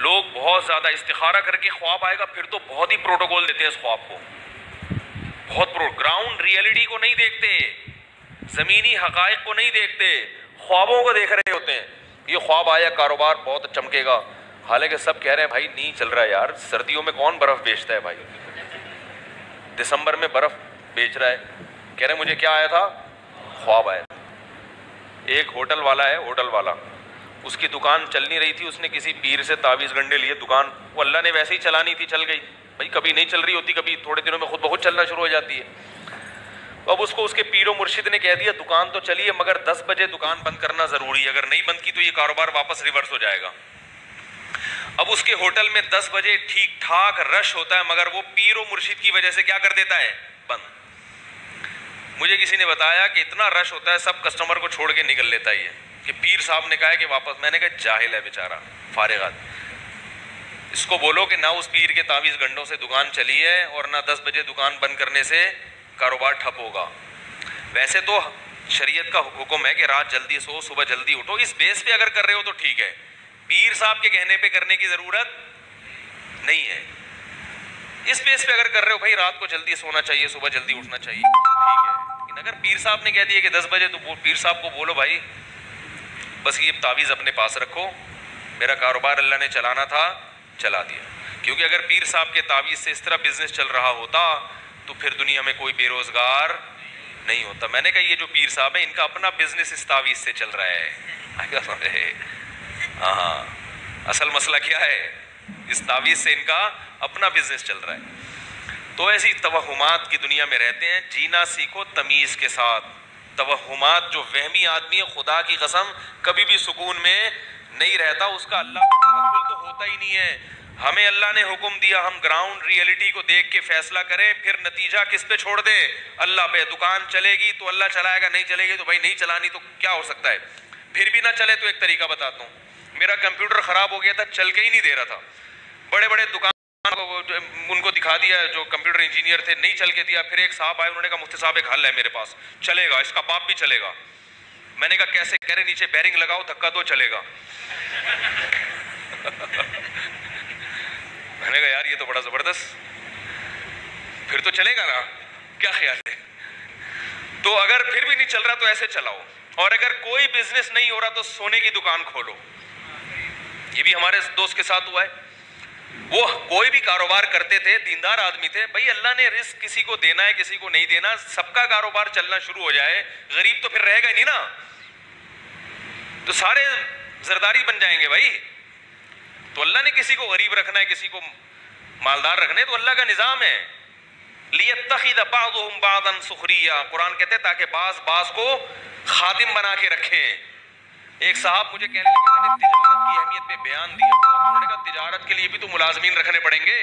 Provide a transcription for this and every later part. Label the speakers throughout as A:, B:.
A: لوگ بہت زیادہ استخارہ کر کے خواب آئے گا پھر تو بہت ہی پروٹوکول دیتے ہیں اس خواب کو, بہت گراؤنڈ ریئلٹی کو نہیں دیکھتے, زمینی حقائق کو نہیں دیکھتے, خوابوں کو دیکھ رہے ہوتے ہیں. یہ خواب آیا کاروبار بہت چمکے گا, حالانکہ سب کہہ رہے ہیں بھائی نہیں چل رہا ہے یار, سردیوں میں کون برف بیچتا ہے بھائی, دسمبر میں برف بیچ رہا ہے. کہہ رہے ہیں مجھے کیا آیا تھا, خواب آیا. ایک ہوٹل والا ہے, ہوٹل والا, اس کی دکان چل نہیں رہی تھی, اس نے کسی پیر سے تعویذ گنڈے لیے, دکان وہ اللہ نے ویسے ہی چلانی تھی, چل گئی بھائی, کبھی نہیں چل رہی ہوتی, کبھی تھوڑے دنوں میں خود بخود چلنا شروع ہو جاتی ہے. تو اب اس کو اس کے پیر و مرشد نے کہہ دیا دکان تو چلیے مگر 10 بجے دکان بند کرنا ضروری ہے, اگر نہیں بند کی تو یہ کاروبار واپس ریورس ہو جائے گا. اب اس کے ہوٹل میں 10 بجے ٹھیک ٹھاک رش ہوتا ہے, مگر وہ پیر و مرشد کی وجہ سے کیا کر دیتا ہے, بند. مجھے کسی نے بتایا کہ اتنا رش ہوتا ہے سب کسٹمر کو چھوڑ کے نکل لیتا ہے, یہ کہ پیر صاحب نے کہا ہے کہ واپس. میں نے کہا جاہل ہے بیچارہ, فارغات, اس کو بولو کہ نہ اس پیر کے تعویذ گنڈوں سے دکان چلی ہے اور نہ 10 بجے دکان بند کرنے سے کاروبار ٹھپ ہوگا. ویسے تو شریعت کا حکم ہے کہ رات جلدی سو صبح جلدی اٹھو, اس بیس پہ اگر کر رہے ہو تو ٹھیک ہے, پیر صاحب کے کہنے پہ کرنے کی ضرورت نہیں ہے. اس بیس پہ اگر کر رہے ہو بھائی رات کو جلدی سونا چاہیے صبح جلدی اٹھنا چاہیے ٹھیک ہے, لیکن اگر پیر صاحب نے کہہ دیا کہ 10 بجے تو پیر صاحب کو بولو بھائی بس یہ تعویذ اپنے پاس رکھو, میرا کاروبار اللہ نے چلانا تھا چلا دیا. کیونکہ اگر پیر صاحب کے تعویذ سے اس طرح بزنس چل رہا ہوتا تو پھر دنیا میں کوئی بے روزگار نہیں ہوتا. میں نے کہا یہ جو پیر صاحب ہیں ان کا اپنا بزنس اس تعویذ سے چل رہا ہے. ہاں اصل مسئلہ کیا ہے, اس تعویذ سے ان کا اپنا بزنس چل رہا ہے. تو ایسی توہمات کی دنیا میں رہتے ہیں. جینا سیکھو تمیز کے ساتھ. توہمات جو وہمی آدمی ہے خدا کی قسم کبھی بھی سکون میں نہیں رہتا, اس کا اللہ پر توکل تو ہوتا ہی نہیں ہے. ہمیں اللہ نے حکم دیا ہم گراؤنڈ ریئلٹی کو دیکھ کے فیصلہ کریں, پھر نتیجہ کس پہ چھوڑ دیں, اللہ پہ. دکان چلے گی تو اللہ چلائے گا, نہیں چلے گی تو بھائی نہیں چلانی تو کیا ہو سکتا ہے. پھر بھی نہ چلے تو ایک طریقہ بتاتا ہوں, میرا کمپیوٹر خراب ہو گیا تھا, چل کے ہی نہیں دے رہا تھا, بڑے بڑے دکان ان کو دکھا دیا جو کمپیوٹر انجینئر تھے, نہیں چل کے دیا. پھر ایک صاحب آئے, انہوں نے کہا مفتی صاحب ایک حل ہے میرے پاس, چلے گا, اس کا باپ بھی چلے گا. میں نے کہا کیسے؟ کہہ رہے نیچے بیرنگ لگاؤ دھکا دو چلے گا. میں نے کہا یار یہ تو بڑا زبردست, پھر تو چلے گا نا, کیا خیال ہے؟ تو اگر پھر بھی نہیں چل رہا تو ایسے چلاؤ, اور اگر کوئی بزنس نہیں ہو رہا تو سونے کی دکان کھولو. یہ بھی ہمارے دوست کے ساتھ ہوا ہے. وہ کوئی بھی کاروبار کرتے تھے, دیندار آدمی تھے, بھائی اللہ نے رزق کسی کو دینا ہے کسی کو نہیں دینا, سب کا کاروبار چلنا شروع ہو جائے, غریب تو پھر رہے گا ہی نہیں نا, تو سارے زرداری بن جائیں گے بھائی. تو اللہ نے کسی کو غریب رکھنا ہے کسی کو مالدار رکھنا ہے, تو اللہ کا نظام ہے. لِيَتَّخِذَ بَعْضُهُمْ بَعْضًا سُخْرِيًّا, قرآن کہتے ہیں تاکہ بعض کو خادم بنا کے رکھیں. ایک صاحب مجھے کہنے لگے میں نے تجارت کی اہمیت پہ بیان دیا, انہوں نے کہا تجارت کے لیے بھی تو ملازمین رکھنے پڑیں گے.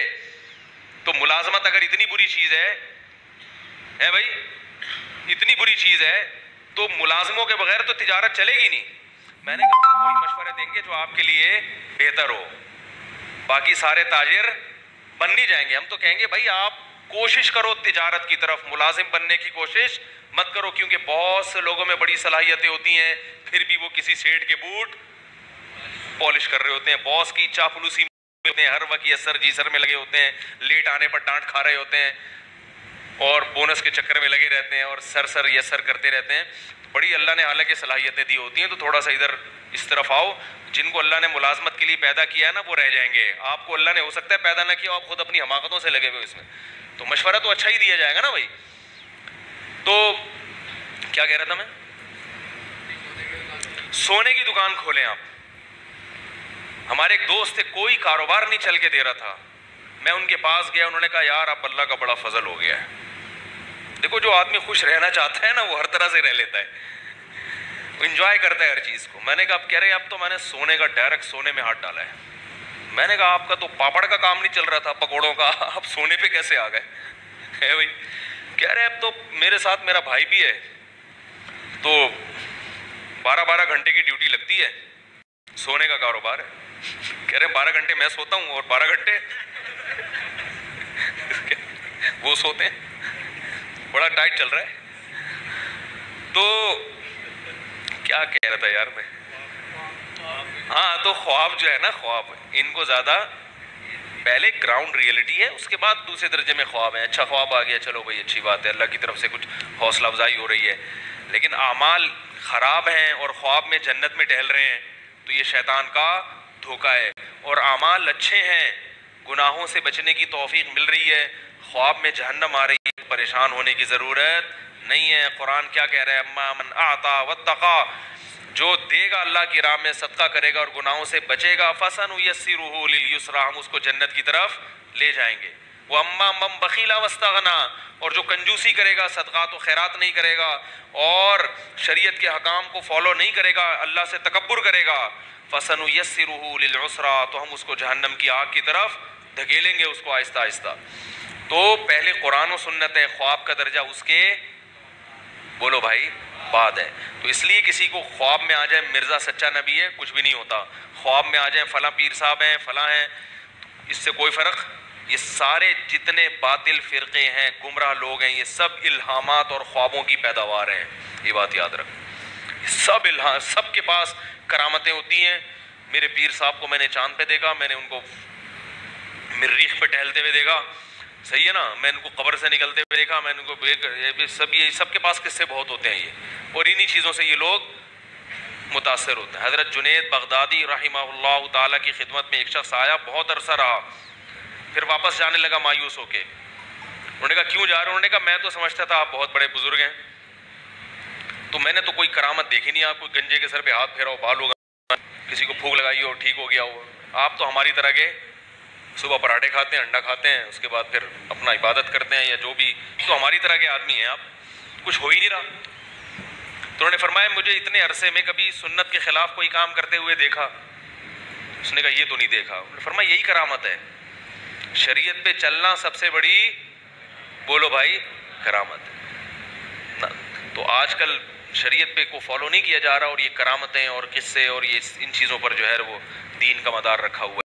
A: تو ملازمت اگر اتنی بری چیز ہے بھائی, اتنی بری چیز ہے تو ملازموں کے بغیر تو تجارت چلے گی نہیں. میں نے کہا کوئی مشورے دیں گے جو آپ کے لیے بہتر ہو, باقی سارے تاجر بن نہیں جائیں گے. ہم تو کہیں گے بھائی آپ کوشش کرو تجارت کی طرف, ملازم بننے کی کوشش مت کرو, کیونکہ بہت سے لوگوں میں بڑی صلاحیتیں ہوتی ہیں پھر بھی وہ کسی سیٹ کے بوٹ پالش کر رہے ہوتے ہیں, باس کی چاپلوسی میں ہوتے ہیں, ہر وقت یہ سر جی سر میں لگے ہوتے ہیں, لیٹ آنے پر ڈانٹ کھا رہے ہوتے ہیں, اور بونس کے چکر میں لگے رہتے ہیں, اور سر یہ سر کرتے رہتے ہیں. بڑی اللہ نے حالانکہ صلاحیتیں دی ہوتی ہیں, تو تھوڑا سا ادھر اس طرف آؤ. جن کو اللہ نے ملازمت کے لیے پیدا کیا ہے نا وہ رہ جائیں گے, آپ کو اللہ نے ہو سکتا ہے پیدا نہ کیا, آپ خود اپنی حماقتوں سے لگے ہوئے اس میں, تو مشورہ تو اچھا ہی دیا جائے گا نا بھائی. تو کیا کہہ رہا تھا میں, سونے کی دکان کھولیں آپ. ہمارے ایک دوست تھے, کوئی کاروبار نہیں چل کے دے رہا تھا, میں ان کے پاس گیا, انہوں نے کہا یار اب اللہ کا بڑا فضل ہو گیا ہے. دیکھو جو آدمی خوش رہنا چاہتا ہے نا وہ ہر طرح سے رہ لیتا ہے, وہ انجوائے کرتا ہے ہر چیز کو. میں نے کہا اب کہہ رہے اب تو میں نے سونے کا ڈائریکٹ سونے میں ہاتھ ڈالا ہے. میں نے کہا آپ کا تو پاپڑ کا کام نہیں چل رہا تھا پکوڑوں کا, آپ سونے پہ کیسے آ گئے ہے بھائی؟ کہہ رہے اب تو میرے ساتھ میرا بھائی بھی ہے, تو 12 گھنٹے کی ڈیوٹی لگتی ہے, سونے کا کاروبار ہے. کہہ رہے 12 گھنٹے میں سوتا ہوں اور 12 گھنٹے وہ سوتے ہیں, بڑا ٹائٹ چل رہا ہے. تو کیا کہہ رہا تھا یار میں, ہاں تو خواب جو ہے نا، خواب ان کو زیادہ پہلے گراؤنڈ ریئلٹی ہے، اس کے بعد دوسرے درجے میں خواب ہیں. اچھا خواب آ گیا، چلو بھائی اچھی بات ہے، اللہ کی طرف سے کچھ حوصلہ افزائی ہو رہی ہے. لیکن اعمال خراب ہیں اور خواب میں جنت میں ٹہل رہے ہیں تو یہ شیطان کا دھوکہ ہے. اور اعمال اچھے ہیں، گناہوں سے بچنے کی توفیق مل رہی ہے، خواب میں جہنم آ رہی ہے، پریشان ہونے کی ضرورت نہیں ہے. قرآن کیا کہہ رہا ہے؟ اما من اعطا واتقا، جو دے گا اللہ کی راہ میں، صدقہ کرے گا اور گناہوں سے بچے گا، فسنیسرہ للیسریٰ، ہم اس کو جنت کی طرف لے جائیں گے. واما من بخیل واستغنی، اور جو کنجوسی کرے گا، صدقات و خیرات نہیں کرے گا اور شریعت کے حکام کو فالو نہیں کرے گا، اللہ سے تکبر کرے گا، فسنیسرہ للعسریٰ، تو ہم اس کو جہنم کی آگ کی طرف دھکیلیں گے اس کو آہستہ آہستہ. تو پہلے قرآن و سنت ہے، خواب کا درجہ اس کے بولو بھائی بعد ہے. تو اس لیے کسی کو خواب میں آ جائے مرزا سچا نبی ہے کچھ بھی نہیں ہوتا، خواب میں آ جائیں فلاں پیر صاحب ہیں فلاں ہیں، اس سے کوئی فرق. یہ سارے جتنے باطل فرقے ہیں، گمراہ لوگ ہیں، یہ سب الہامات اور خوابوں کی پیداوار ہیں. یہ بات یاد رکھ، سب سب کے پاس کرامتیں ہوتی ہیں. میرے پیر صاحب کو میں نے چاند پہ دیکھا، میں نے ان کو مریخ پہ ٹہلتے ہوئے دیکھا، صحیح ہے نا، میں ان کو قبر سے نکلتے ہوئے دیکھا، میں ان کو یہ سب کے پاس قصے بہت ہوتے ہیں یہ، اور انہی چیزوں سے یہ لوگ متاثر ہوتے ہیں. حضرت جنید بغدادی رحمہ اللہ تعالیٰ کی خدمت میں ایک شخص آیا، بہت عرصہ رہا، پھر واپس جانے لگا مایوس ہو کے. انہوں نے کہا کیوں جا رہے ہو؟ انہوں نے کہا میں تو سمجھتا تھا آپ بہت بڑے بزرگ ہیں، تو میں نے تو کوئی کرامت دیکھی نہیں، آپ کوئی گنجے کے سر پہ ہاتھ پھیرا ہو، بال ہوگا، کسی کو پھونک لگائی ہو ٹھیک ہو گیا ہو. آپ تو ہماری طرح کے صبح پراٹھے کھاتے ہیں، انڈا کھاتے ہیں، اس کے بعد پھر اپنا عبادت کرتے ہیں یا جو بھی، تو ہماری طرح کے آدمی ہیں آپ، کچھ ہو ہی نہیں رہا. تو انہوں نے فرمایا مجھے اتنے عرصے میں کبھی سنت کے خلاف کوئی کام کرتے ہوئے دیکھا؟ اس نے کہا یہ تو نہیں دیکھا. انہوں نے فرمایا یہی کرامت ہے، شریعت پہ چلنا سب سے بڑی بولو بھائی کرامت ہے. تو آج کل شریعت پہ کو فالو نہیں کیا جا رہا، اور یہ کرامتیں اور قصے اور یہ ان چیزوں پر جو ہے وہ دین کا مدار رکھا ہوا ہے.